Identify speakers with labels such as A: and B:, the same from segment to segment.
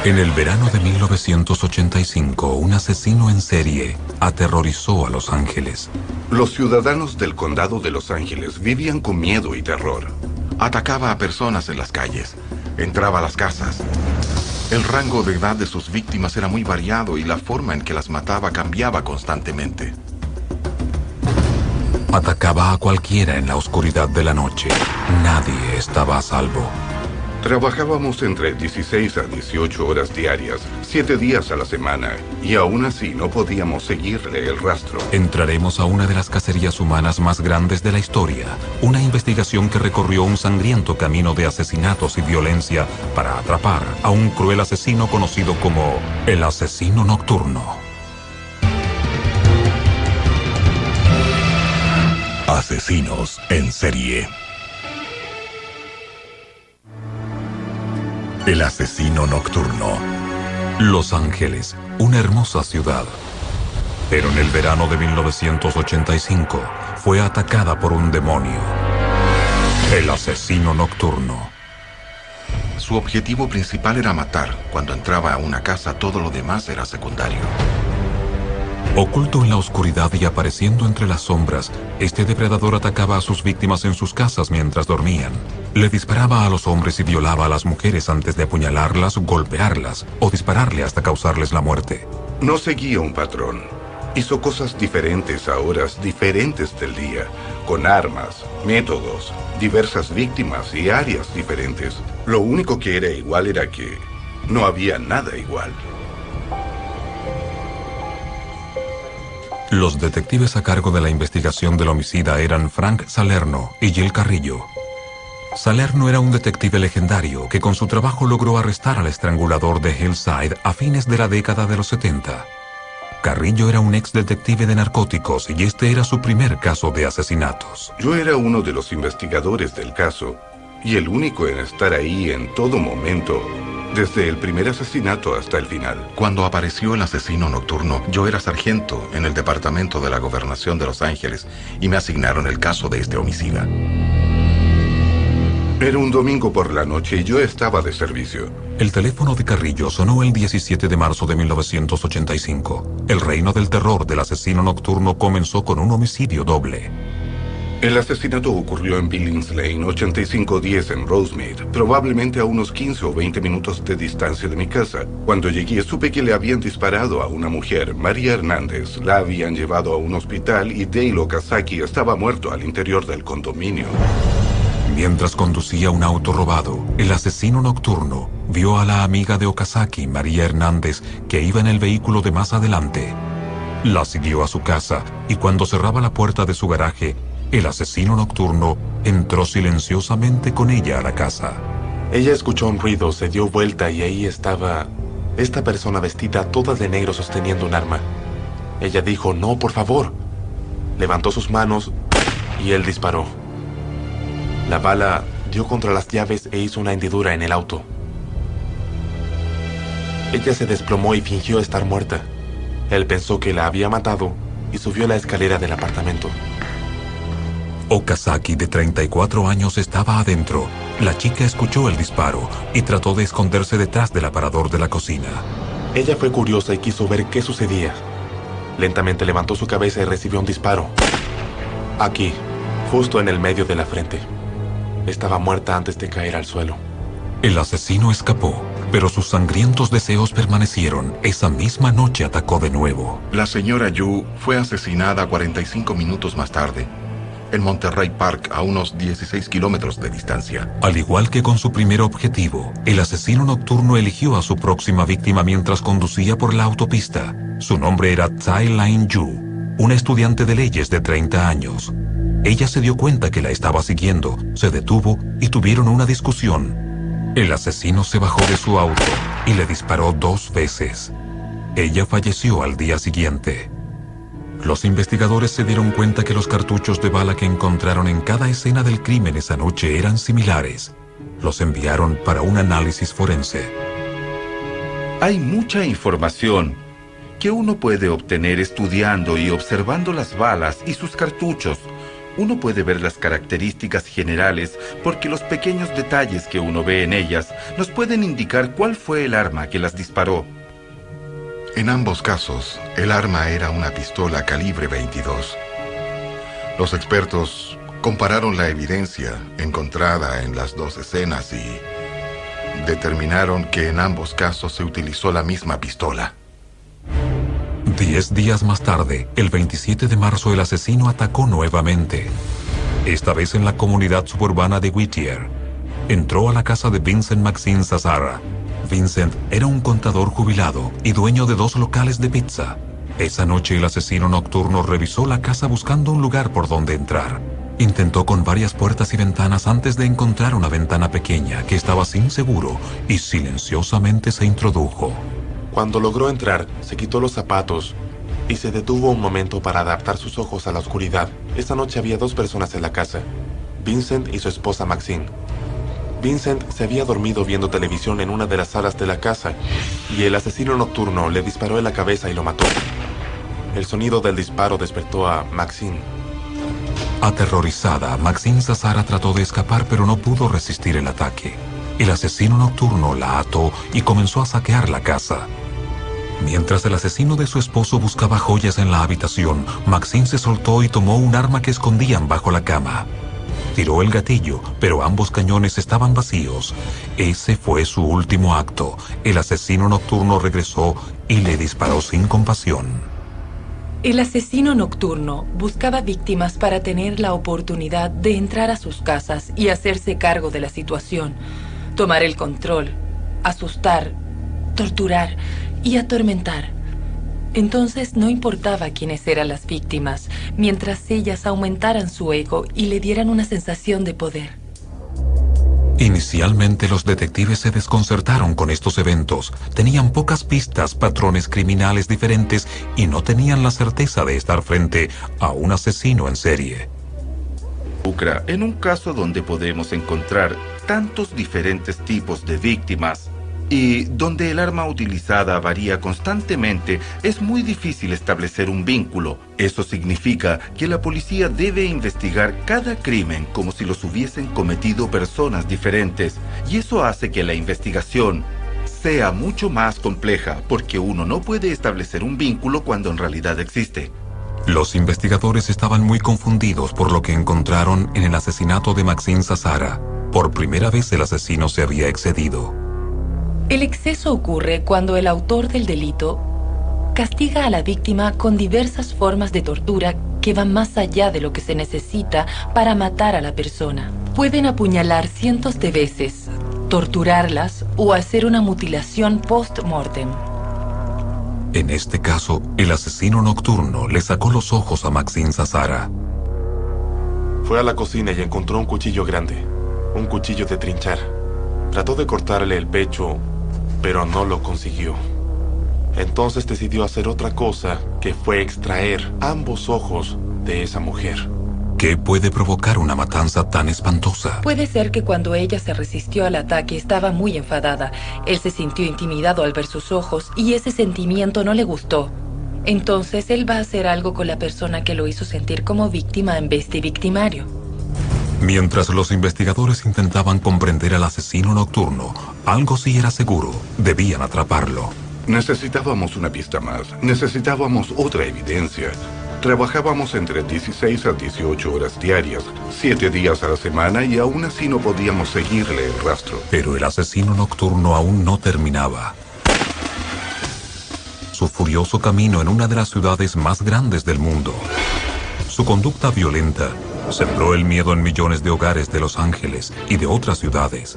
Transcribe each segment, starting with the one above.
A: En el verano de 1985, un asesino en serie aterrorizó a Los Ángeles.
B: Los ciudadanos del condado de Los Ángeles vivían con miedo y terror.
C: Atacaba a personas en las calles, entraba a las casas. El rango de edad de sus víctimas era muy variado y la forma en que las mataba cambiaba constantemente.
A: Atacaba a cualquiera en la oscuridad de la noche. Nadie estaba a salvo.
B: Trabajábamos entre 16 a 18 horas diarias, 7 días a la semana, y aún así no podíamos seguirle el rastro.
A: Entraremos a una de las cacerías humanas más grandes de la historia, una investigación que recorrió un sangriento camino de asesinatos y violencia para atrapar a un cruel asesino conocido como el asesino nocturno.
D: Asesinos en serie. El asesino nocturno.
A: Los Ángeles, una hermosa ciudad. Pero en el verano de 1985 fue atacada por un demonio. El asesino nocturno.
C: Su objetivo principal era matar. Cuando entraba a una casa, todo lo demás era secundario.
A: Oculto en la oscuridad y apareciendo entre las sombras, este depredador atacaba a sus víctimas en sus casas mientras dormían. Le disparaba a los hombres y violaba a las mujeres antes de apuñalarlas, golpearlas o dispararle hasta causarles la muerte.
B: No seguía un patrón. Hizo cosas diferentes a horas diferentes del día, con armas, métodos, diversas víctimas y áreas diferentes. Lo único que era igual era que no había nada igual.
A: Los detectives a cargo de la investigación del homicida eran Frank Salerno y Jill Carrillo. Salerno era un detective legendario que con su trabajo logró arrestar al estrangulador de Hillside a fines de la década de los 70. Carrillo era un ex detective de narcóticos y este era su primer caso de asesinatos.
B: Yo era uno de los investigadores del caso y el único en estar ahí en todo momento, desde el primer asesinato hasta el final.
C: Cuando apareció el asesino nocturno, yo era sargento en el departamento de la gobernación de Los Ángeles y me asignaron el caso de este homicida.
B: Era un domingo por la noche y yo estaba de servicio.
A: El teléfono de Carrillo sonó el 17 de marzo de 1985. El reino del terror del asesino nocturno comenzó con un homicidio doble.
B: El asesinato ocurrió en Billings Lane, 8510 en Rosemead, probablemente a unos 15 o 20 minutos de distancia de mi casa. Cuando llegué supe que le habían disparado a una mujer, María Hernández. La habían llevado a un hospital y Dale Okazaki estaba muerto al interior del condominio.
A: Mientras conducía un auto robado, el asesino nocturno vio a la amiga de Okazaki, María Hernández, que iba en el vehículo de más adelante. La siguió a su casa y cuando cerraba la puerta de su garaje, el asesino nocturno entró silenciosamente con ella a la casa.
E: Ella escuchó un ruido, se dio vuelta y ahí estaba esta persona vestida toda de negro sosteniendo un arma. Ella dijo, "No, por favor". Levantó sus manos y él disparó. La bala dio contra las llaves e hizo una hendidura en el auto. Ella se desplomó y fingió estar muerta. Él pensó que la había matado y subió la escalera del apartamento.
A: Okazaki, de 34 años, estaba adentro. La chica escuchó el disparo y trató de esconderse detrás del aparador de la cocina.
E: Ella fue curiosa y quiso ver qué sucedía. Lentamente levantó su cabeza y recibió un disparo. Aquí, justo en el medio de la frente. Estaba muerta antes de caer al suelo.
A: El asesino escapó, pero sus sangrientos deseos permanecieron. Esa misma noche atacó de nuevo.
C: La señora Yu fue asesinada 45 minutos más tarde, en Monterey Park, a unos 16 kilómetros de distancia.
A: Al igual que con su primer objetivo, el asesino nocturno eligió a su próxima víctima mientras conducía por la autopista. Su nombre era Tsai Lin Yu, una estudiante de leyes de 30 años. Ella se dio cuenta que la estaba siguiendo, se detuvo y tuvieron una discusión. El asesino se bajó de su auto y le disparó 2 veces. Ella falleció al día siguiente. Los investigadores se dieron cuenta que los cartuchos de bala que encontraron en cada escena del crimen esa noche eran similares. Los enviaron para un análisis forense.
F: Hay mucha información que uno puede obtener estudiando y observando las balas y sus cartuchos. Uno puede ver las características generales porque los pequeños detalles que uno ve en ellas nos pueden indicar cuál fue el arma que las disparó.
C: En ambos casos, el arma era una pistola calibre 22. Los expertos compararon la evidencia encontrada en las dos escenas y determinaron que en ambos casos se utilizó la misma pistola.
A: 10 días más tarde, el 27 de marzo, el asesino atacó nuevamente. Esta vez en la comunidad suburbana de Whittier. Entró a la casa de Vincent Maxine Zazzara. Vincent era un contador jubilado y dueño de 2 locales de pizza. Esa noche el asesino nocturno revisó la casa buscando un lugar por donde entrar. Intentó con varias puertas y ventanas antes de encontrar una ventana pequeña que estaba sin seguro y silenciosamente se introdujo.
E: Cuando logró entrar, se quitó los zapatos y se detuvo un momento para adaptar sus ojos a la oscuridad. Esa noche había 2 personas en la casa, Vincent y su esposa Maxine. Vincent se había dormido viendo televisión en una de las salas de la casa y el asesino nocturno le disparó en la cabeza y lo mató. El sonido del disparo despertó a Maxine.
A: Aterrorizada, Maxine Zazzara trató de escapar pero no pudo resistir el ataque. El asesino nocturno la ató y comenzó a saquear la casa. Mientras el asesino de su esposo buscaba joyas en la habitación, Maxine se soltó y tomó un arma que escondían bajo la cama. Tiró el gatillo, pero ambos cañones estaban vacíos. Ese fue su último acto. El asesino nocturno regresó y le disparó sin compasión.
G: El asesino nocturno buscaba víctimas para tener la oportunidad de entrar a sus casas y hacerse cargo de la situación, tomar el control, asustar, torturar y atormentar. Entonces no importaba quiénes eran las víctimas, mientras ellas aumentaran su ego y le dieran una sensación de poder.
A: Inicialmente los detectives se desconcertaron con estos eventos. Tenían pocas pistas, patrones criminales diferentes y no tenían la certeza de estar frente a un asesino en serie.
F: En un caso donde podemos encontrar tantos diferentes tipos de víctimas y donde el arma utilizada varía constantemente, es muy difícil establecer un vínculo. Eso significa que la policía debe investigar cada crimen como si los hubiesen cometido personas diferentes. Y eso hace que la investigación sea mucho más compleja, porque uno no puede establecer un vínculo cuando en realidad existe.
A: Los investigadores estaban muy confundidos por lo que encontraron en el asesinato de Maxine Zazzara. Por primera vez el asesino se había excedido.
G: El exceso ocurre cuando el autor del delito castiga a la víctima con diversas formas de tortura que van más allá de lo que se necesita para matar a la persona. Pueden apuñalar cientos de veces, torturarlas o hacer una mutilación post-mortem.
A: En este caso, el asesino nocturno le sacó los ojos a Maxine Zazzara.
E: Fue a la cocina y encontró un cuchillo grande, un cuchillo de trinchar. Trató de cortarle el pecho, pero no lo consiguió. Entonces decidió hacer otra cosa, que fue extraer ambos ojos de esa mujer.
A: ¿Qué puede provocar una matanza tan espantosa?
G: Puede ser que cuando ella se resistió al ataque estaba muy enfadada. Él se sintió intimidado al ver sus ojos y ese sentimiento no le gustó. Entonces él va a hacer algo con la persona que lo hizo sentir como víctima en vez de victimario.
A: Mientras los investigadores intentaban comprender al asesino nocturno, algo sí era seguro: debían atraparlo.
B: Necesitábamos una pista más. Necesitábamos otra evidencia. Trabajábamos entre 16 a 18 horas diarias, 7 días a la semana, y aún así no podíamos seguirle el rastro.
A: Pero el asesino nocturno aún no terminaba. Su furioso camino en una de las ciudades más grandes del mundo. Su conducta violenta sembró el miedo en millones de hogares de Los Ángeles y de otras ciudades.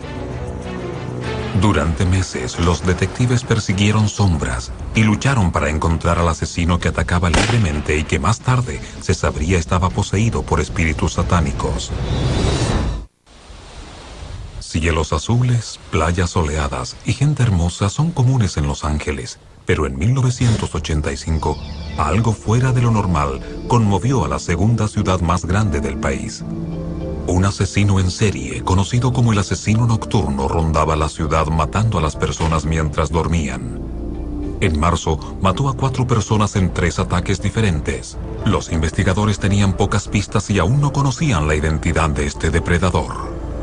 A: Durante meses, los detectives persiguieron sombras y lucharon para encontrar al asesino que atacaba libremente y que más tarde se sabría estaba poseído por espíritus satánicos. Cielos azules, playas soleadas y gente hermosa son comunes en Los Ángeles, pero en 1985, algo fuera de lo normal conmovió a la segunda ciudad más grande del país. Un asesino en serie, conocido como el asesino nocturno, rondaba la ciudad matando a las personas mientras dormían. En marzo, mató a 4 personas en 3 ataques diferentes. Los investigadores tenían pocas pistas y aún no conocían la identidad de este depredador.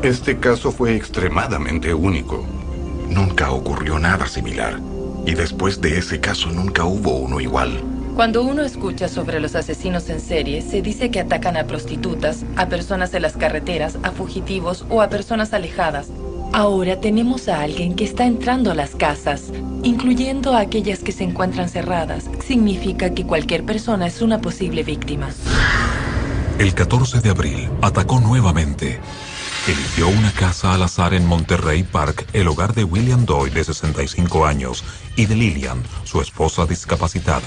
B: Este caso fue extremadamente único.
C: Nunca ocurrió nada similar. Y después de ese caso nunca hubo uno igual.
G: Cuando uno escucha sobre los asesinos en serie, se dice que atacan a prostitutas, a personas en las carreteras, a fugitivos o a personas alejadas. Ahora tenemos a alguien que está entrando a las casas, incluyendo a aquellas que se encuentran cerradas. Significa que cualquier persona es una posible víctima.
A: El 14 de abril, atacó nuevamente. Eligió una casa al azar en Monterey Park, el hogar de William Doyle, de 65 años, y de Lillian, su esposa discapacitada.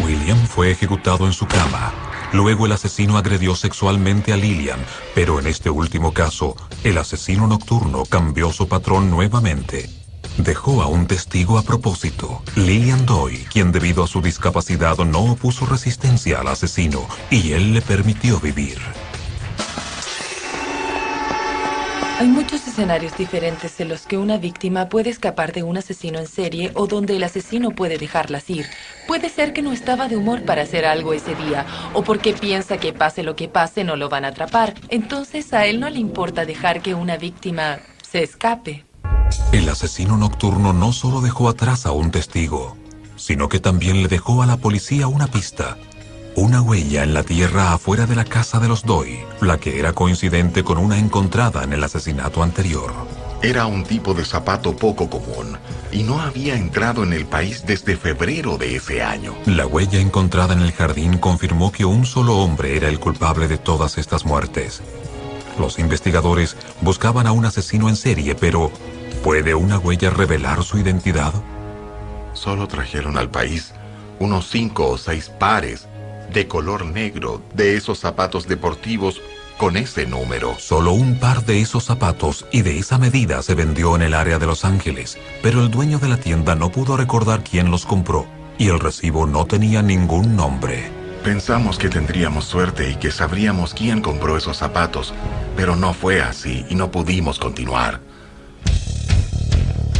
A: William fue ejecutado en su cama. Luego el asesino agredió sexualmente a Lillian, pero en este último caso, el asesino nocturno cambió su patrón nuevamente. Dejó a un testigo a propósito, Lillian Doyle, quien debido a su discapacidad no opuso resistencia al asesino y él le permitió vivir.
G: Hay muchos escenarios diferentes en los que una víctima puede escapar de un asesino en serie o donde el asesino puede dejarlas ir. Puede ser que no estaba de humor para hacer algo ese día, o porque piensa que pase lo que pase no lo van a atrapar. Entonces a él no le importa dejar que una víctima se escape.
A: El asesino nocturno no solo dejó atrás a un testigo, sino que también le dejó a la policía una pista. Una huella en la tierra afuera de la casa de los Doyle, la que era coincidente con una encontrada en el asesinato anterior.
C: Era un tipo de zapato poco común y no había entrado en el país desde febrero de ese año.
A: La huella encontrada en el jardín confirmó que un solo hombre era el culpable de todas estas muertes. Los investigadores buscaban a un asesino en serie, pero ¿puede una huella revelar su identidad?
C: Solo trajeron al país unos 5 o 6 pares de color negro de esos zapatos deportivos con ese número.
A: Solo un par de esos zapatos y de esa medida se vendió en el área de Los Ángeles, pero el dueño de la tienda no pudo recordar quién los compró y el recibo no tenía ningún nombre.
C: Pensamos que tendríamos suerte y que sabríamos quién compró esos zapatos, pero no fue así y no pudimos continuar.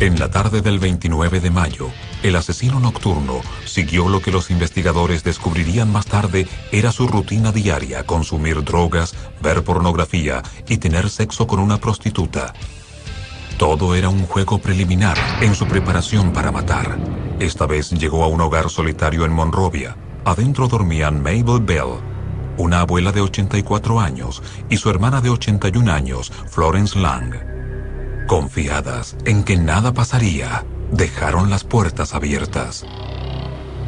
A: En la tarde del 29 de mayo, el asesino nocturno siguió lo que los investigadores descubrirían más tarde era su rutina diaria: consumir drogas, ver pornografía y tener sexo con una prostituta. Todo era un juego preliminar en su preparación para matar. Esta vez llegó a un hogar solitario en Monrovia. Adentro dormían Mabel Bell, una abuela de 84 años, y su hermana de 81 años, Florence Lang. Confiadas en que nada pasaría, dejaron las puertas abiertas.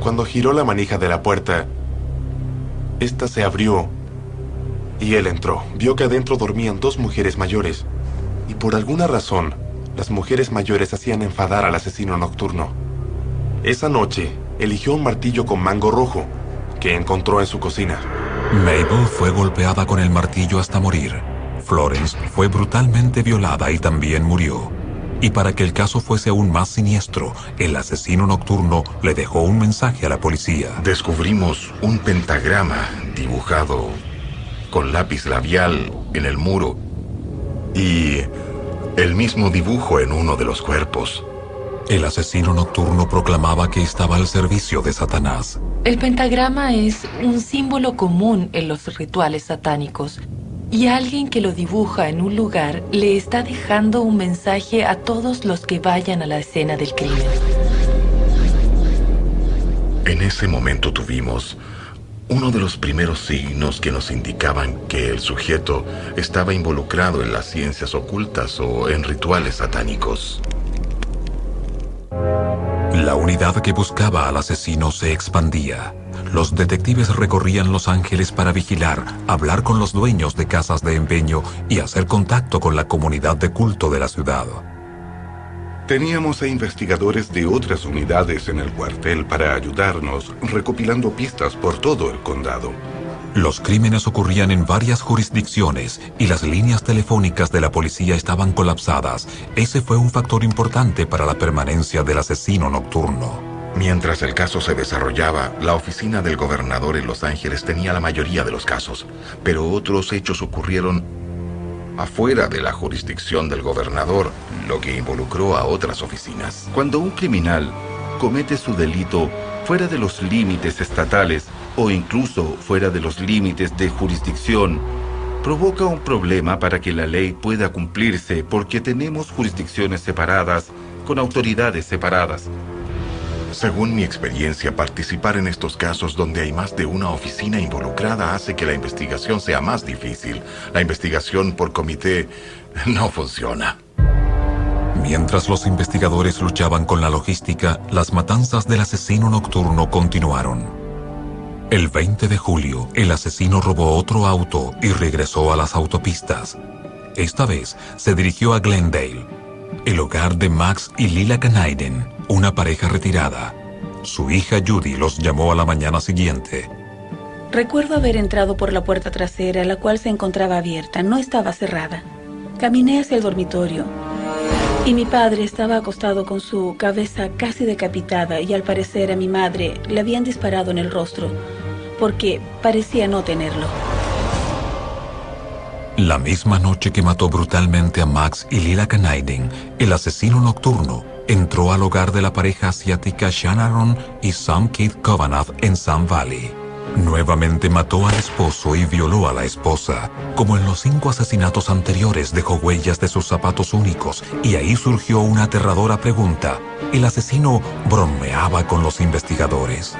E: Cuando giró la manija de la puerta, esta se abrió y él entró. Vio que adentro dormían 2 mujeres mayores y por alguna razón, las mujeres mayores hacían enfadar al asesino nocturno. Esa noche, eligió un martillo con mango rojo que encontró en su cocina.
A: Mabel fue golpeada con el martillo hasta morir. Florence fue brutalmente violada y también murió. Y para que el caso fuese aún más siniestro, el asesino nocturno le dejó un mensaje a la policía.
C: Descubrimos un pentagrama dibujado con lápiz labial en el muro y el mismo dibujo en uno de los cuerpos.
A: El asesino nocturno proclamaba que estaba al servicio de Satanás.
G: El pentagrama es un símbolo común en los rituales satánicos. Y alguien que lo dibuja en un lugar le está dejando un mensaje a todos los que vayan a la escena del crimen.
C: En ese momento tuvimos uno de los primeros signos que nos indicaban que el sujeto estaba involucrado en las ciencias ocultas o en rituales satánicos.
A: La unidad que buscaba al asesino se expandía. Los detectives recorrían Los Ángeles para vigilar, hablar con los dueños de casas de empeño y hacer contacto con la comunidad de culto de la ciudad.
B: Teníamos a investigadores de otras unidades en el cuartel para ayudarnos, recopilando pistas por todo el condado.
A: Los crímenes ocurrían en varias jurisdicciones y las líneas telefónicas de la policía estaban colapsadas. Ese fue un factor importante para la permanencia del asesino nocturno.
C: Mientras el caso se desarrollaba, la oficina del gobernador en Los Ángeles tenía la mayoría de los casos, pero otros hechos ocurrieron afuera de la jurisdicción del gobernador, lo que involucró a otras oficinas.
F: Cuando un criminal comete su delito fuera de los límites estatales o incluso fuera de los límites de jurisdicción, provoca un problema para que la ley pueda cumplirse porque tenemos jurisdicciones separadas con autoridades separadas.
C: Según mi experiencia, participar en estos casos donde hay más de una oficina involucrada hace que la investigación sea más difícil. La investigación por comité no funciona.
A: Mientras los investigadores luchaban con la logística, las matanzas del asesino nocturno continuaron. El 20 de julio, el asesino robó otro auto y regresó a las autopistas. Esta vez se dirigió a Glendale, el hogar de Max y Lila Kanaiden, una pareja retirada. Su hija Judy los llamó a la mañana siguiente.
H: Recuerdo haber entrado por la puerta trasera, la cual se encontraba abierta, no estaba cerrada. Caminé hacia el dormitorio y mi padre estaba acostado con su cabeza casi decapitada y al parecer a mi madre le habían disparado en el rostro porque parecía no tenerlo.
A: La misma noche que mató brutalmente a Max y Lila Kanaiden, el asesino nocturno entró al hogar de la pareja asiática Shanaron y Sam Keith Kovanath en Sun Valley. Nuevamente mató al esposo y violó a la esposa. Como en los 5 asesinatos anteriores, dejó huellas de sus zapatos únicos y ahí surgió una aterradora pregunta. El asesino bromeaba con los investigadores.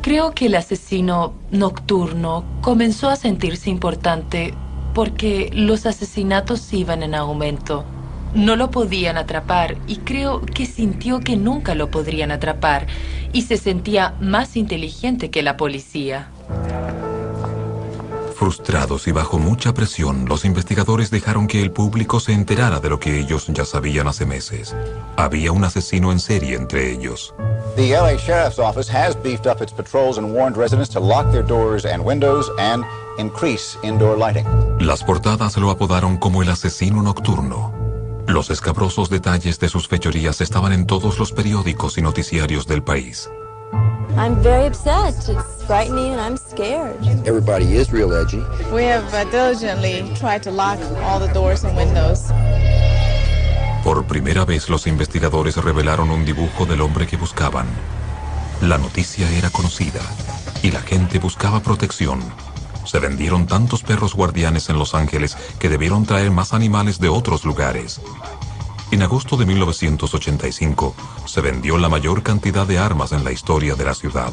G: Creo que el asesino nocturno comenzó a sentirse importante porque los asesinatos iban en aumento. No lo podían atrapar y creo que sintió que nunca lo podrían atrapar y se sentía más inteligente que la policía.
A: Frustrados y bajo mucha presión, los investigadores dejaron que el público se enterara de lo que ellos ya sabían hace meses. Había un asesino en serie entre ellos.
I: The LA Sheriff's Office has beefed up its patrols and warned residents to lock their doors and windows and increase indoor lighting.
A: Las portadas lo apodaron como el asesino nocturno. Los escabrosos detalles de sus fechorías estaban en todos los periódicos y noticiarios del país.
J: I'm very upset. It's frightening and I'm scared.
K: Everybody is real edgy.
L: We have diligently tried to lock all the doors and windows.
A: Por primera vez los investigadores revelaron un dibujo del hombre que buscaban. La noticia era conocida y la gente buscaba protección. Se vendieron tantos perros guardianes en Los Ángeles que debieron traer más animales de otros lugares. En agosto de 1985 se vendió la mayor cantidad de armas en la historia de la ciudad.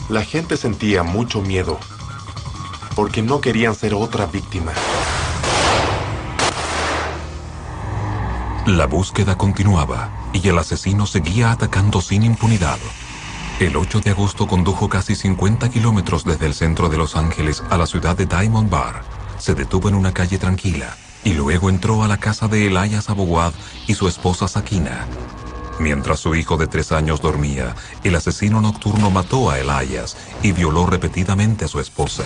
E: La gente sentía mucho miedo porque no querían ser otra víctima.
A: La búsqueda continuaba y el asesino seguía atacando sin impunidad. El 8 de agosto condujo casi 50 kilómetros desde el centro de Los Ángeles a la ciudad de Diamond Bar. Se detuvo en una calle tranquila y luego entró a la casa de Elias Abouad y su esposa Sakina. Mientras su hijo de 3 años dormía, el asesino nocturno mató a Elias y violó repetidamente a su esposa.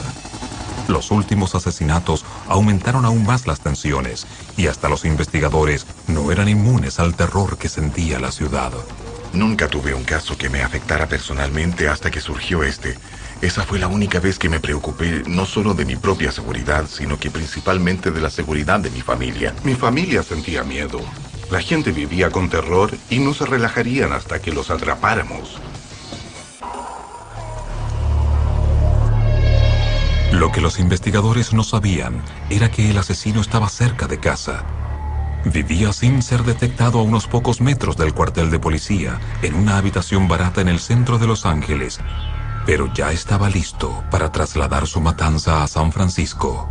A: Los últimos asesinatos aumentaron aún más las tensiones y hasta los investigadores no eran inmunes al terror que sentía la ciudad.
C: Nunca tuve un caso que me afectara personalmente hasta que surgió este. Esa fue la única vez que me preocupé no solo de mi propia seguridad, sino que principalmente de la seguridad de mi familia.
B: Mi familia sentía miedo. La gente vivía con terror y no se relajarían hasta que los atrapáramos.
A: Lo que los investigadores no sabían era que el asesino estaba cerca de casa. Vivía sin ser detectado a unos pocos metros del cuartel de policía, en una habitación barata en el centro de Los Ángeles, pero ya estaba listo para trasladar su matanza a San Francisco.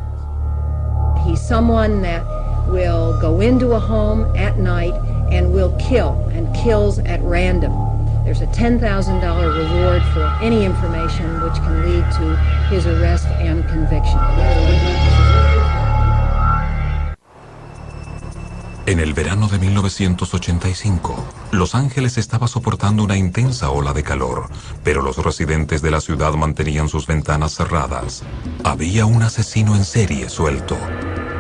M: He's someone that will go into a home at night and will kill, and kills at random. There's a $10,000 reward for any information which can lead to his arrest and conviction.
A: En el verano de 1985, Los Ángeles estaba soportando una intensa ola de calor, pero los residentes de la ciudad mantenían sus ventanas cerradas. Había un asesino en serie suelto.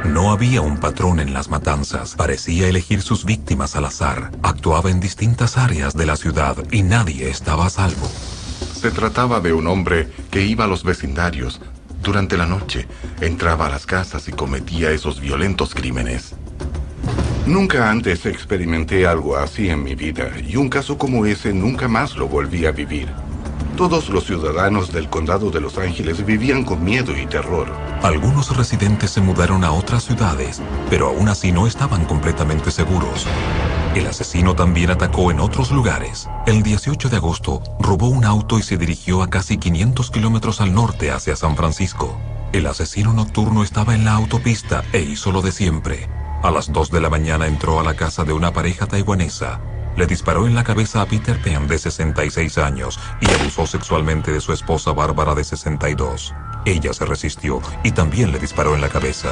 A: No había un patrón en las matanzas. Parecía elegir sus víctimas al azar. Actuaba en distintas áreas de la ciudad y nadie estaba a salvo.
C: Se trataba de un hombre que iba a los vecindarios. Durante la noche, entraba a las casas y cometía esos violentos crímenes.
B: Nunca antes experimenté algo así en mi vida, y un caso como ese nunca más lo volví a vivir. Todos los ciudadanos del condado de Los Ángeles vivían con miedo y terror.
A: Algunos residentes se mudaron a otras ciudades, pero aún así no estaban completamente seguros. El asesino también atacó en otros lugares. El 18 de agosto, robó un auto y se dirigió a casi 500 kilómetros al norte hacia San Francisco. El asesino nocturno estaba en la autopista e hizo lo de siempre. A las 2 de la mañana entró a la casa de una pareja taiwanesa. Le disparó en la cabeza a Peter Penn, de 66 años, y abusó sexualmente de su esposa Bárbara, de 62. Ella se resistió y también le disparó en la cabeza.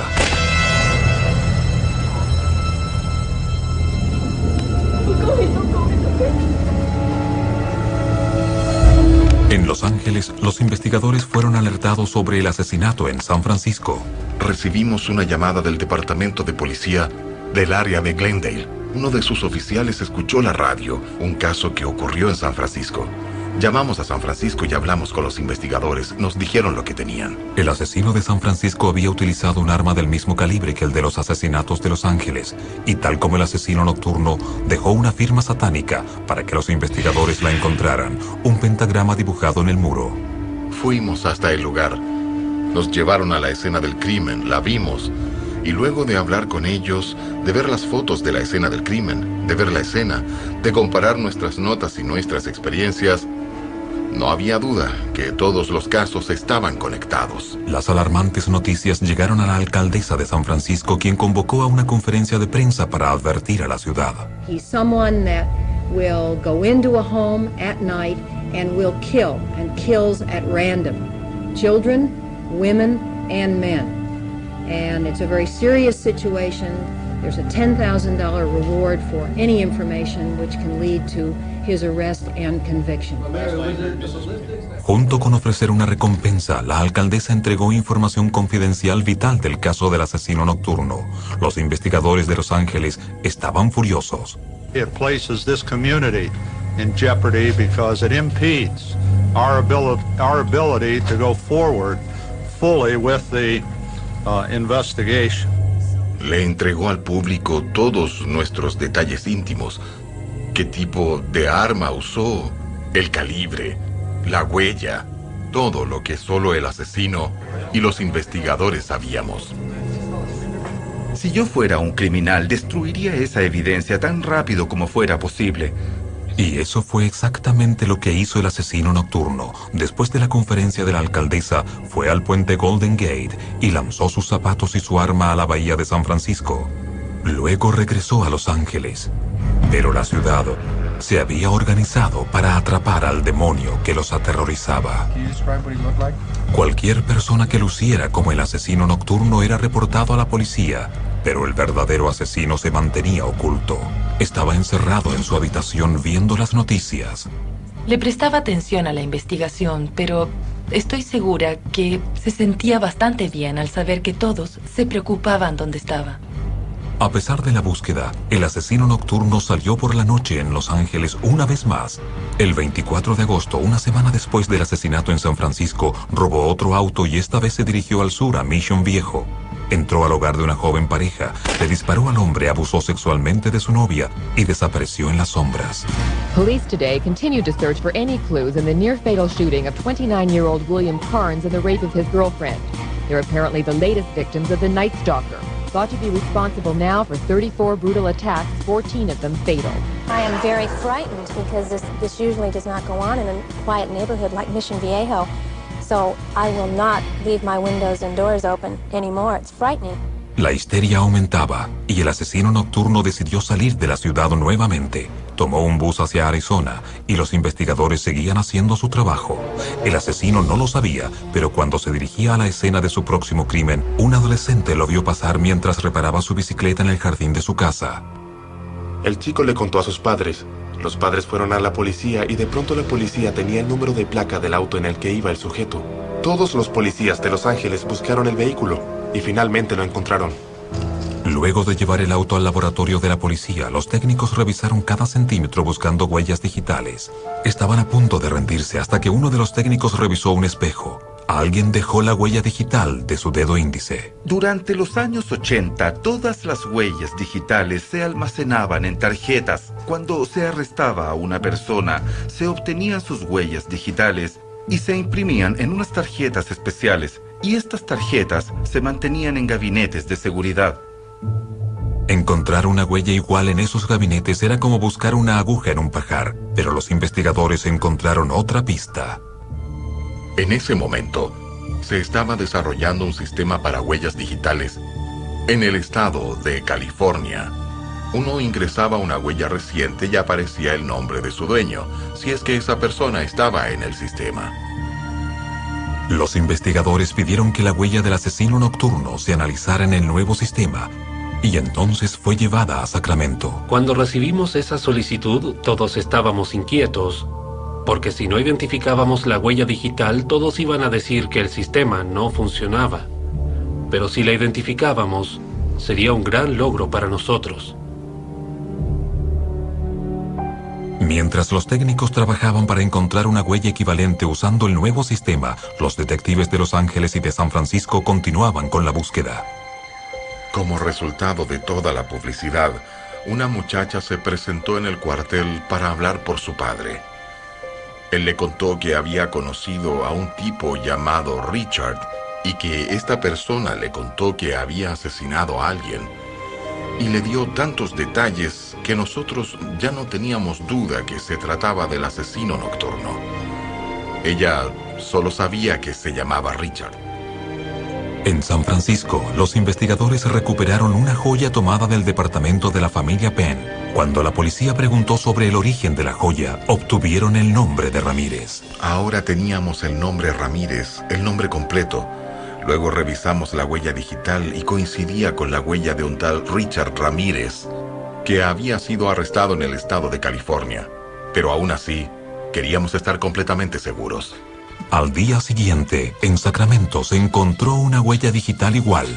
A: En Los Ángeles, los investigadores fueron alertados sobre el asesinato en San Francisco.
C: Recibimos una llamada del departamento de policía del área de Glendale. Uno de sus oficiales escuchó la radio, un caso que ocurrió en San Francisco. Llamamos a San Francisco y hablamos con los investigadores. Nos dijeron lo que tenían.
A: El asesino de San Francisco había utilizado un arma del mismo calibre que el de los asesinatos de Los Ángeles, y tal como el asesino nocturno, dejó una firma satánica para que los investigadores la encontraran, un pentagrama dibujado en el muro.
C: Fuimos hasta el lugar. Nos llevaron a la escena del crimen, la vimos. Y luego de hablar con ellos, de ver las fotos de la escena del crimen, de ver la escena, de comparar nuestras notas y nuestras experiencias, no había duda que todos los casos estaban conectados.
A: Las alarmantes noticias llegaron a la alcaldesa de San Francisco, quien convocó a una conferencia de prensa para advertir a la ciudad.
M: He's someone that will go into a home at night and will kill, and kills at random. Children, women, and men. And it's a very serious situation. There's a $10,000 reward for any information which can lead to his arrest and conviction.
A: Junto con ofrecer una recompensa, la alcaldesa entregó información confidencial vital del caso del asesino nocturno. Los investigadores de Los Ángeles estaban furiosos.
N: It places this community in jeopardy because it impedes our ability to go forward fully with the investigation.
C: Le entregó al público todos nuestros detalles íntimos. ¿Qué tipo de arma usó? El calibre, la huella, todo lo que solo el asesino y los investigadores sabíamos.
F: Si yo fuera un criminal, destruiría esa evidencia tan rápido como fuera posible.
A: Y eso fue exactamente lo que hizo el asesino nocturno. Después de la conferencia de la alcaldesa, fue al puente Golden Gate y lanzó sus zapatos y su arma a la bahía de San Francisco. Luego regresó a Los Ángeles. Pero la ciudad se había organizado para atrapar al demonio que los aterrorizaba. Cualquier persona que luciera como el asesino nocturno era reportado a la policía, pero el verdadero asesino se mantenía oculto. Estaba encerrado en su habitación viendo las noticias.
G: Le prestaba atención a la investigación, pero estoy segura que se sentía bastante bien al saber que todos se preocupaban donde estaba.
A: A pesar de la búsqueda, el asesino nocturno salió por la noche en Los Ángeles una vez más. El 24 de agosto, una semana después del asesinato en San Francisco, robó otro auto y esta vez se dirigió al sur, a Mission Viejo. Entró al hogar de una joven pareja, le disparó al hombre, abusó sexualmente de su novia y desapareció en las sombras.
O: Police today continue to search for any clues in the near-fatal shooting of 29-year-old William Carnes and the rape of his girlfriend. They're apparently the latest victims of the Night Stalker, thought to be responsible now for 34 brutal attacks, 14 of them fatal.
J: I am very frightened because this usually does not go on in a quiet neighborhood like Mission Viejo. So I will not leave my windows and doors open anymore. It's frightening.
A: La histeria aumentaba y el asesino nocturno decidió salir de la ciudad nuevamente. Tomó un bus hacia Arizona y los investigadores seguían haciendo su trabajo. El asesino no lo sabía, pero cuando se dirigía a la escena de su próximo crimen, un adolescente lo vio pasar mientras reparaba su bicicleta en el jardín de su casa.
E: El chico le contó a sus padres. Los padres fueron a la policía y de pronto la policía tenía el número de placa del auto en el que iba el sujeto. Todos los policías de Los Ángeles buscaron el vehículo y finalmente lo encontraron.
A: Luego de llevar el auto al laboratorio de la policía, los técnicos revisaron cada centímetro buscando huellas digitales. Estaban a punto de rendirse hasta que uno de los técnicos revisó un espejo. Alguien dejó la huella digital de su dedo índice.
F: Durante los años 80, todas las huellas digitales se almacenaban en tarjetas. Cuando se arrestaba a una persona, se obtenían sus huellas digitales y se imprimían en unas tarjetas especiales. Y estas tarjetas se mantenían en gabinetes de seguridad.
A: Encontrar una huella igual en esos gabinetes era como buscar una aguja en un pajar, pero los investigadores encontraron otra pista.
C: En ese momento, se estaba desarrollando un sistema para huellas digitales en el estado de California. Uno ingresaba una huella reciente y aparecía el nombre de su dueño, si es que esa persona estaba en el sistema.
A: Los investigadores pidieron que la huella del asesino nocturno se analizara en el nuevo sistema, y entonces fue llevada a Sacramento.
P: Cuando recibimos esa solicitud, todos estábamos inquietos, porque si no identificábamos la huella digital, todos iban a decir que el sistema no funcionaba. Pero si la identificábamos, sería un gran logro para nosotros.
A: Mientras los técnicos trabajaban para encontrar una huella equivalente usando el nuevo sistema, los detectives de Los Ángeles y de San Francisco continuaban con la búsqueda.
C: Como resultado de toda la publicidad, una muchacha se presentó en el cuartel para hablar por su padre. Él le contó que había conocido a un tipo llamado Richard y que esta persona le contó que había asesinado a alguien. Y le dio tantos detalles que nosotros ya no teníamos duda que se trataba del asesino nocturno. Ella solo sabía que se llamaba Richard.
A: En San Francisco, los investigadores recuperaron una joya tomada del departamento de la familia Penn. Cuando la policía preguntó sobre el origen de la joya, obtuvieron el nombre de Ramírez.
C: Ahora teníamos el nombre Ramírez, el nombre completo. Luego revisamos la huella digital y coincidía con la huella de un tal Richard Ramírez, que había sido arrestado en el estado de California. Pero aún así, queríamos estar completamente seguros.
A: Al día siguiente, en Sacramento se encontró una huella digital igual.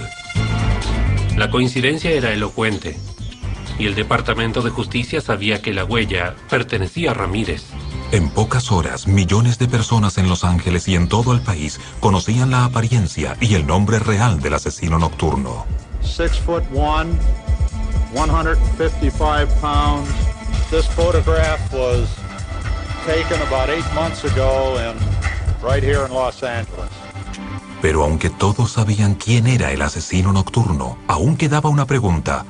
P: La coincidencia era elocuente, y el Departamento de Justicia sabía que la huella pertenecía a Ramírez.
A: En pocas horas, millones de personas en Los Ángeles y en todo el país conocían la apariencia y el nombre real del asesino nocturno.
N: 6'1", 155 pounds. This photograph was taken about 8 months ago right here in Los Angeles.
A: Pero aunque todos sabían quién era el asesino nocturno, aún quedaba una pregunta.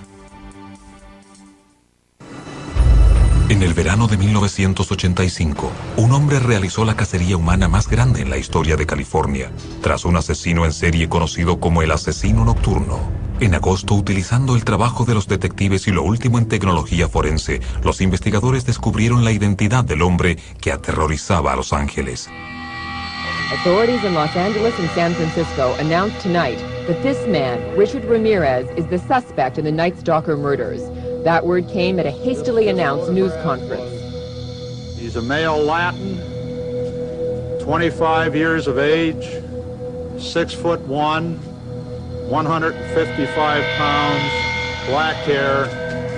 A: En el verano de 1985, un hombre realizó la cacería humana más grande en la historia de California, tras un asesino en serie conocido como el asesino nocturno. En agosto, utilizando el trabajo de los detectives y lo último en tecnología forense, los investigadores descubrieron la identidad del hombre que aterrorizaba a Los Ángeles.
O: Authorities in Los Angeles and San Francisco announced tonight that this man, Richard Ramirez, is the suspect in the Night Stalker murders. That word came at a hastily announced news conference.
N: He's a male Latin, 25 years of age, 6'1", 155 pounds, black hair,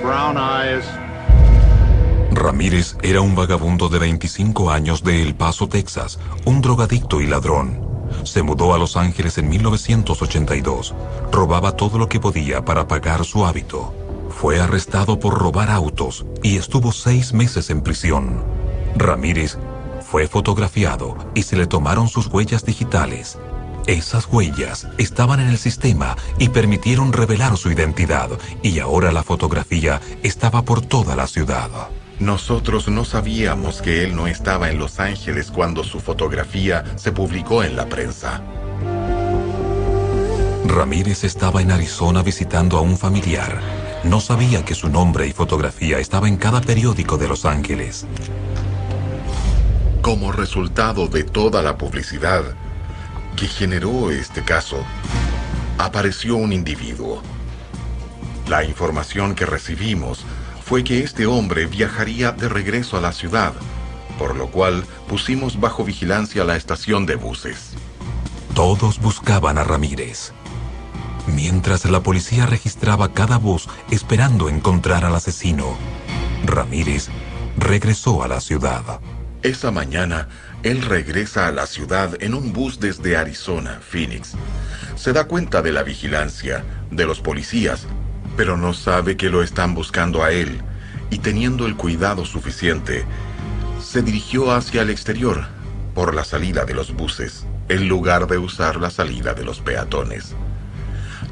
N: brown eyes.
A: Ramírez era un vagabundo de 25 años de El Paso, Texas, un drogadicto y ladrón. Se mudó a Los Ángeles en 1982. Robaba todo lo que podía para pagar su hábito. Fue arrestado por robar autos y estuvo 6 meses en prisión. Ramírez fue fotografiado y se le tomaron sus huellas digitales. Esas huellas estaban en el sistema y permitieron revelar su identidad, y ahora la fotografía estaba por toda la ciudad.
C: Nosotros no sabíamos que él no estaba en Los Ángeles cuando su fotografía se publicó en la prensa.
A: Ramírez estaba en Arizona visitando a un familiar. No sabía que su nombre y fotografía estaba en cada periódico de Los Ángeles.
C: Como resultado de toda la publicidad que generó este caso, apareció un individuo. La información que recibimos fue que este hombre viajaría de regreso a la ciudad, por lo cual pusimos bajo vigilancia la estación de buses.
A: Todos buscaban a Ramírez, mientras la policía registraba cada bus esperando encontrar al asesino. Ramírez regresó a la ciudad.
C: Esa mañana Él regresa a la ciudad en un bus desde Arizona, Phoenix. Se da cuenta de la vigilancia, de los policías, pero no sabe que lo están buscando a él. Y teniendo el cuidado suficiente, se dirigió hacia el exterior, por la salida de los buses, en lugar de usar la salida de los peatones.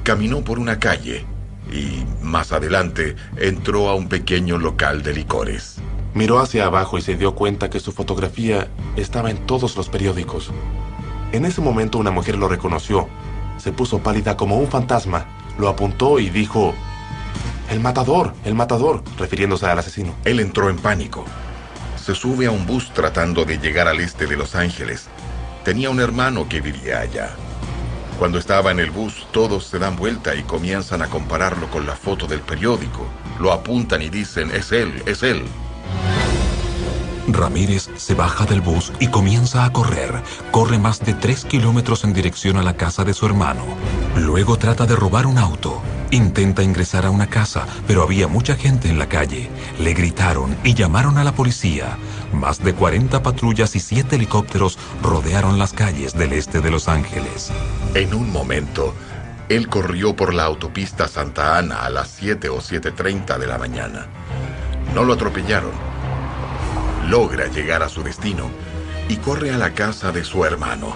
C: Caminó por una calle y, más adelante, entró a un pequeño local de licores.
E: Miró hacia abajo y se dio cuenta que su fotografía estaba en todos los periódicos. En ese momento una mujer lo reconoció. Se puso pálida como un fantasma, lo apuntó y dijo: el matador, refiriéndose al asesino.
C: Él entró en pánico. Se sube a un bus tratando de llegar al este de Los Ángeles. Tenía un hermano que vivía allá. Cuando estaba en el bus, todos se dan vuelta y comienzan a compararlo con la foto del periódico. Lo apuntan y dicen: es él, es él.
A: Ramírez se baja del bus y comienza a correr. Corre más de 3 kilómetros en dirección a la casa de su hermano. Luego trata de robar un auto. Intenta ingresar a una casa, pero había mucha gente en la calle. Le gritaron y llamaron a la policía. Más de 40 patrullas y 7 helicópteros rodearon las calles del este de Los Ángeles.
C: En un momento, él corrió por la autopista Santa Ana a las 7 o 7:30 de la mañana. No lo atropellaron. Logra llegar a su destino y corre a la casa de su hermano.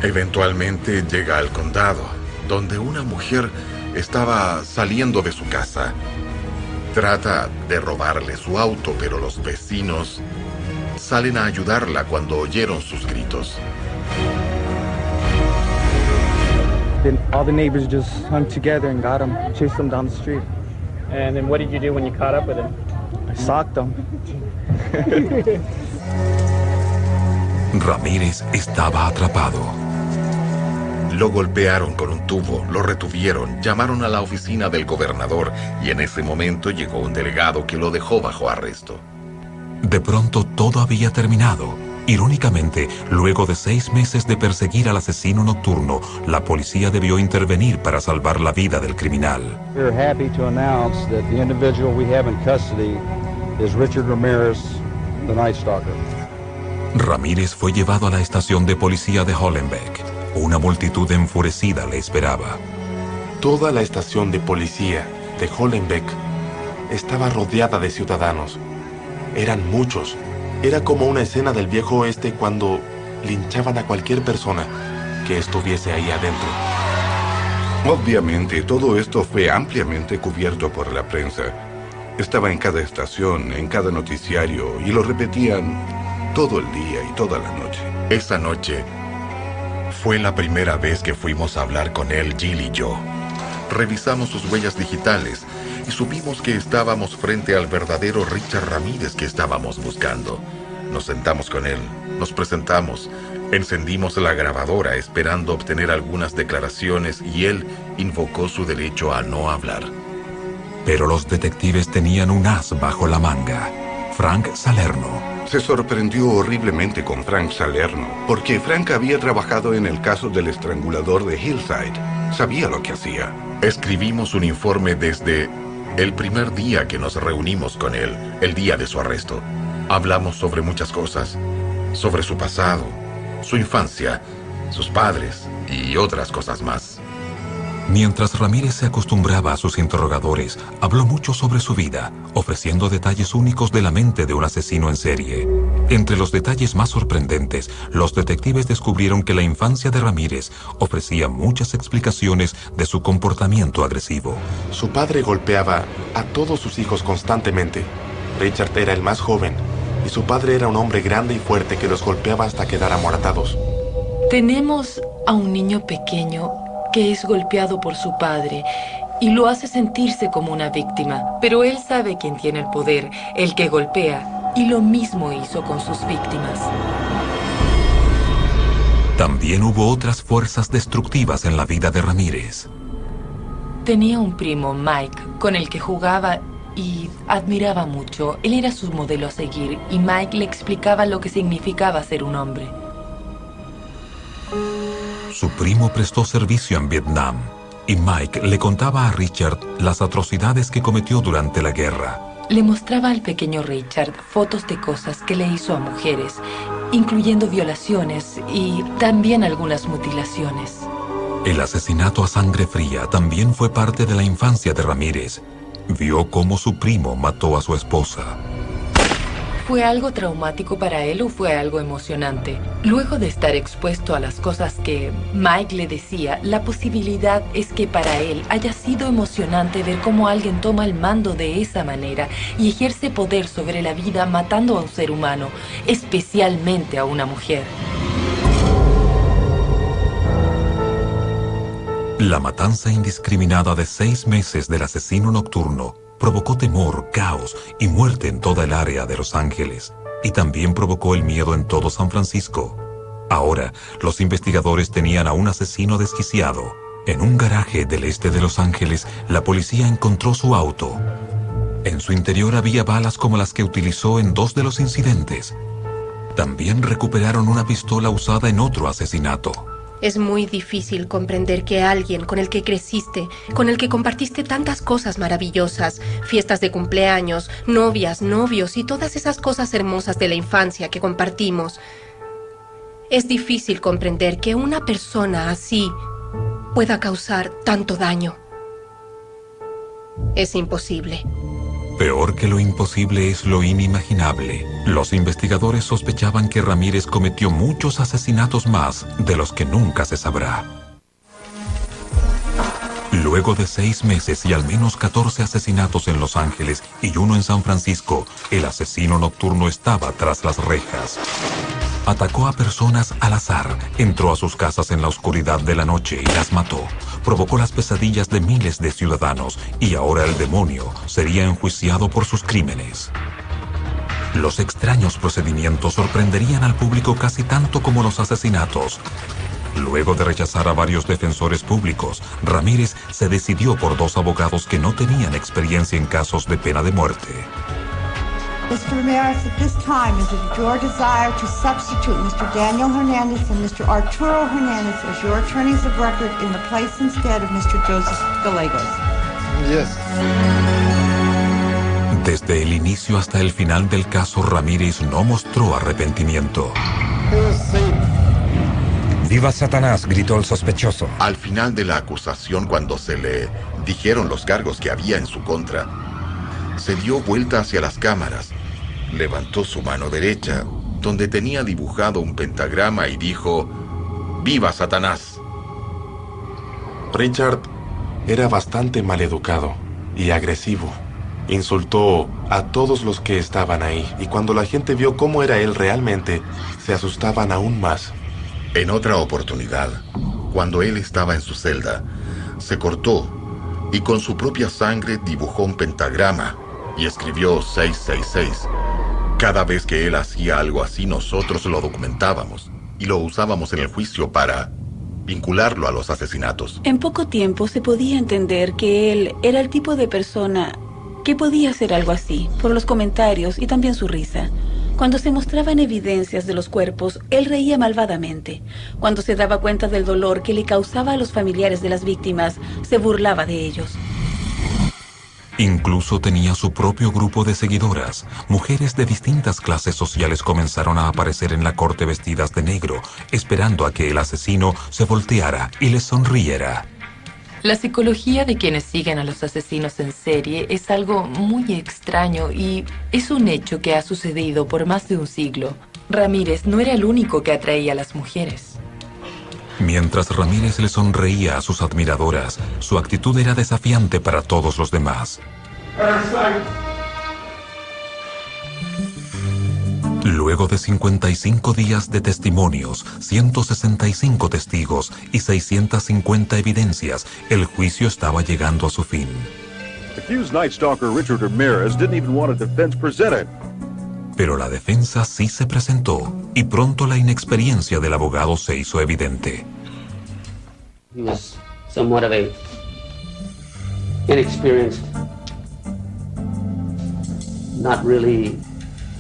C: Eventualmente llega al condado, donde una mujer estaba saliendo de su casa. Trata de robarle su auto, pero los vecinos salen a ayudarla cuando oyeron sus gritos.
Q: Then all the neighbors just hung together and got him, chased him down the street.
R: And then what did you do when you caught up with him?
Q: I socked him.
A: Ramírez estaba atrapado.
C: Lo golpearon con un tubo, lo retuvieron, llamaron a la oficina del gobernador y en ese momento llegó un delegado que lo dejó bajo arresto.
A: De pronto todo había terminado. Irónicamente, luego de 6 meses de perseguir al asesino nocturno, la policía debió intervenir para salvar la vida del criminal.
Q: We're happy to announce that the individual we have in custody is Richard Ramirez, the Night Stalker.
A: Ramírez fue llevado a la estación de policía de Hollenbeck. Una multitud enfurecida le esperaba.
E: Toda la estación de policía de Hollenbeck estaba rodeada de ciudadanos. Eran muchos. Era como una escena del viejo oeste cuando linchaban a cualquier persona que estuviese ahí adentro.
B: Obviamente, todo esto fue ampliamente cubierto por la prensa. Estaba en cada estación, en cada noticiario, y lo repetían todo el día y toda la noche.
C: Esa noche fue la primera vez que fuimos a hablar con él, Jill y yo. Revisamos sus huellas digitales y supimos que estábamos frente al verdadero Richard Ramírez que estábamos buscando. Nos sentamos con él, nos presentamos, encendimos la grabadora esperando obtener algunas declaraciones y él invocó su derecho a no hablar.
A: Pero los detectives tenían un as bajo la manga: Frank Salerno.
B: Se sorprendió horriblemente con Frank Salerno, porque Frank había trabajado en el caso del estrangulador de Hillside. Sabía lo que hacía.
C: Escribimos un informe desde el primer día que nos reunimos con él, el día de su arresto. Hablamos sobre muchas cosas, sobre su pasado, su infancia, sus padres y otras cosas más.
A: Mientras Ramírez se acostumbraba a sus interrogadores, habló mucho sobre su vida, ofreciendo detalles únicos de la mente de un asesino en serie. Entre los detalles más sorprendentes, los detectives descubrieron que la infancia de Ramírez ofrecía muchas explicaciones de su comportamiento agresivo.
E: Su padre golpeaba a todos sus hijos constantemente. Richard era el más joven, y su padre era un hombre grande y fuerte que los golpeaba hasta quedar amoratados.
G: Tenemos a un niño pequeño que es golpeado por su padre y lo hace sentirse como una víctima. Pero él sabe quién tiene el poder, el que golpea, y lo mismo hizo con sus víctimas.
A: También hubo otras fuerzas destructivas en la vida de Ramírez.
G: Tenía un primo, Mike, con el que jugaba y admiraba mucho. Él era su modelo a seguir y Mike le explicaba lo que significaba ser un hombre.
A: Su primo prestó servicio en Vietnam y Mike le contaba a Richard las atrocidades que cometió durante la guerra.
G: le mostraba al pequeño Richard fotos de cosas que le hizo a mujeres, incluyendo violaciones y también algunas mutilaciones.
A: El asesinato a sangre fría también fue parte de la infancia de Ramírez. Vio cómo su primo mató a su esposa.
G: ¿Fue algo traumático para él o fue algo emocionante? Luego de estar expuesto a las cosas que Mike le decía, la posibilidad es que para él haya sido emocionante ver cómo alguien toma el mando de esa manera y ejerce poder sobre la vida matando a un ser humano, especialmente a una mujer.
A: La matanza indiscriminada de 6 meses del asesino nocturno provocó temor, caos y muerte en toda el área de Los Ángeles, y también provocó el miedo en todo San Francisco. Ahora, los investigadores tenían a un asesino desquiciado. En un garaje del este de Los Ángeles, la policía encontró su auto. En su interior había balas como las que utilizó en 2 de los incidentes. También recuperaron una pistola usada en otro asesinato.
S: Es muy difícil comprender que alguien con el que creciste, con el que compartiste tantas cosas maravillosas, fiestas de cumpleaños, novias, novios y todas esas cosas hermosas de la infancia que compartimos. Es difícil comprender que una persona así pueda causar tanto daño. Es imposible.
A: Peor que lo imposible es lo inimaginable. Los investigadores sospechaban que Ramírez cometió muchos asesinatos más de los que nunca se sabrá. Luego de 6 meses y al menos 14 asesinatos en Los Ángeles y 1 en San Francisco, el asesino nocturno estaba tras las rejas. Atacó a personas al azar, entró a sus casas en la oscuridad de la noche y las mató. Provocó las pesadillas de miles de ciudadanos y ahora el demonio sería enjuiciado por sus crímenes. Los extraños procedimientos sorprenderían al público casi tanto como los asesinatos. Luego de rechazar a varios defensores públicos, Ramírez se decidió por 2 abogados que no tenían experiencia en casos de pena de muerte.
T: Mr. Ramirez, at this time, is it your desire to substitute Mr. Daniel Hernandez and Mr. Arturo Hernandez as your attorneys of record in the place instead of Mr. Joseph Gallegos?
C: Yes.
A: Desde el inicio hasta el final del caso, Ramírez no mostró arrepentimiento.
U: ¡Viva Satanás!, gritó el sospechoso.
C: Al final de la acusación, cuando se le dijeron los cargos que había en su contra, se dio vuelta hacia las cámaras, levantó su mano derecha, donde tenía dibujado un pentagrama, y dijo: ¡Viva Satanás!
E: Richard era bastante maleducado y agresivo. Insultó a todos los que estaban ahí, y cuando la gente vio cómo era él realmente, se asustaban aún más.
C: En otra oportunidad, cuando él estaba en su celda, se cortó y con su propia sangre dibujó un pentagrama y escribió 666. Cada vez que él hacía algo así, nosotros lo documentábamos y lo usábamos en el juicio para vincularlo a los asesinatos.
H: En poco tiempo se podía entender que él era el tipo de persona que podía hacer algo así, por los comentarios y también su risa. Cuando se mostraban evidencias de los cuerpos, él reía malvadamente. Cuando se daba cuenta del dolor que le causaba a los familiares de las víctimas, se burlaba de ellos.
A: Incluso tenía su propio grupo de seguidoras. Mujeres de distintas clases sociales comenzaron a aparecer en la corte vestidas de negro, esperando a que el asesino se volteara y les sonriera.
G: La psicología de quienes siguen a los asesinos en serie es algo muy extraño y es un hecho que ha sucedido por más de un siglo. Ramírez no era el único que atraía a las mujeres.
A: Mientras Ramírez le sonreía a sus admiradoras, su actitud era desafiante para todos los demás. Luego de 55 días de testimonios, 165 testigos y 650 evidencias, el juicio estaba llegando a su fin.
V: Accused Night Stalker Richard Ramirez didn't even want a defense presented.
A: Pero la defensa sí se presentó, y pronto la inexperiencia del abogado se hizo evidente.
W: He was somewhat of a inexperienced, not really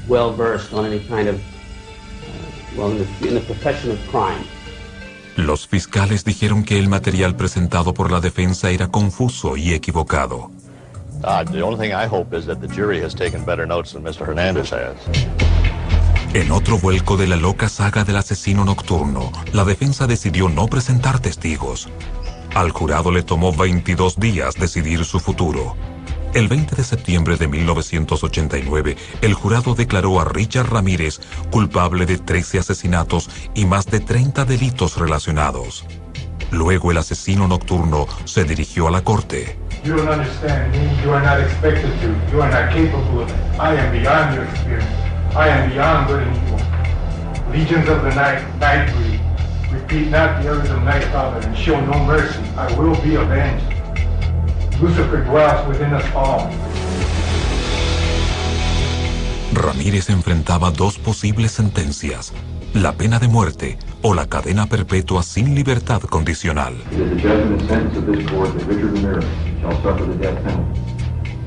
W: well versed on any kind of, in the profession of crime.
A: Los fiscales dijeron que el material presentado por la defensa era confuso y equivocado.
D: The only thing I hope is that the jury has taken better notes than Mr. Hernandez has.
A: En otro vuelco de la loca saga del asesino nocturno, la defensa decidió no presentar testigos. Al jurado le tomó 22 días decidir su futuro. El 20 de septiembre de 1989, el jurado declaró a Richard Ramírez culpable de 13 asesinatos y más de 30 delitos relacionados. Luego el asesino nocturno se dirigió a la corte.
I: You don't understand me. You are not expected to. You are not capable of it. I am beyond your experience. I am beyond good and evil. Legions of the night, Nightbreed. Repeat not the errors of Nightfather and show no mercy. I will be avenged. Lucifer dwells within us all.
A: Ramírez enfrentaba dos posibles sentencias: la pena de muerte o la cadena perpetua sin libertad condicional.
K: It is the judgment and sentence of this court that Richard Ramirez shall suffer the death penalty.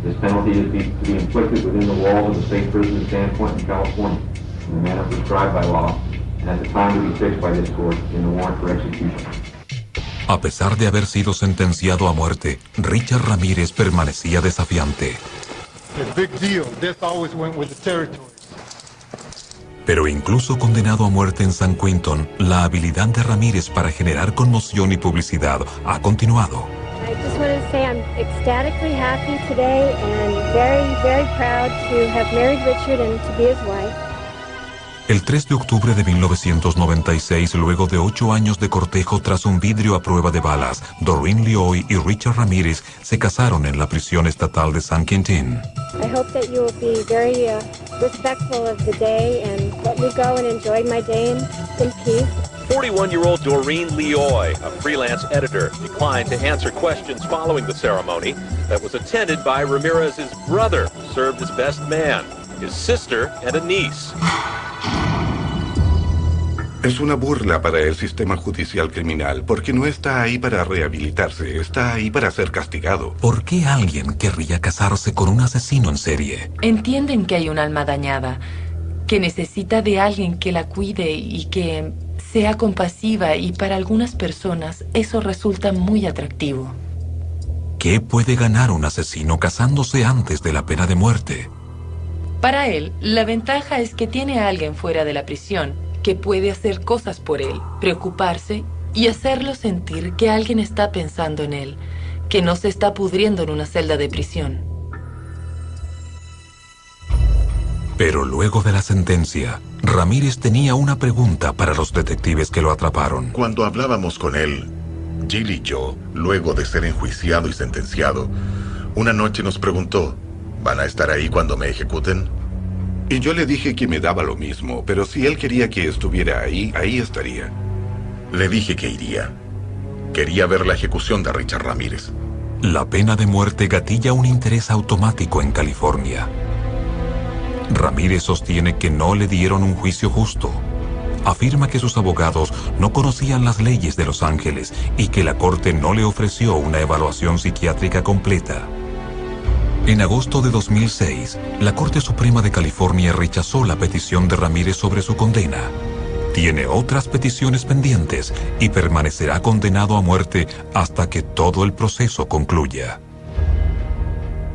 K: This penalty is to be inflicted within the walls of the state prison of San Quentin, California, in the manner prescribed by law, and at the time to be fixed by this court in the warrant for execution.
A: A pesar de haber sido sentenciado a muerte, Richard Ramírez permanecía desafiante.
I: It's a big deal. Death always went with the territory.
A: Pero incluso condenado a muerte en San Quentin, la habilidad de Ramírez para generar conmoción y publicidad ha continuado.
J: I just wanted to say I'm ecstatically happy today and very, very proud to have married Richard and to be his wife.
A: El 3 de octubre de 1996, luego de 8 años de cortejo tras un vidrio a prueba de balas, Doreen Lioy y Richard Ramírez se casaron en la prisión estatal de San Quentin.
J: I hope that you will be very respectful of the day and let me go and enjoy my day in peace.
X: 41-year-old Doreen Lioy, a freelance editor, declined to answer questions following the ceremony that was attended by Ramirez's brother, who served as best man, his sister, and a niece.
B: Es una burla para el sistema judicial criminal, porque no está ahí para rehabilitarse, está ahí para ser castigado.
A: ¿Por qué alguien querría casarse con un asesino en serie?
G: Entienden que hay un alma dañada, que necesita de alguien que la cuide y que sea compasiva, y para algunas personas eso resulta muy atractivo.
A: ¿Qué puede ganar un asesino casándose antes de la pena de muerte?
G: Para él, la ventaja es que tiene a alguien fuera de la prisión que puede hacer cosas por él, preocuparse y hacerlo sentir que alguien está pensando en él, que no se está pudriendo en una celda de prisión.
A: Pero luego de la sentencia, Ramírez tenía una pregunta para los detectives que lo atraparon.
C: Cuando hablábamos con él, Jill y yo, luego de ser enjuiciado y sentenciado, una noche nos preguntó: ¿van a estar ahí cuando me ejecuten?
B: Y yo le dije que me daba lo mismo, pero si él quería que estuviera ahí, ahí estaría.
C: Le dije que iría. Quería ver la ejecución de Richard Ramírez.
A: La pena de muerte gatilla un interés automático en California. Ramírez sostiene que no le dieron un juicio justo. Afirma que sus abogados no conocían las leyes de Los Ángeles y que la corte no le ofreció una evaluación psiquiátrica completa. En agosto de 2006, la Corte Suprema de California rechazó la petición de Ramírez sobre su condena. Tiene otras peticiones pendientes y permanecerá condenado a muerte hasta que todo el proceso concluya.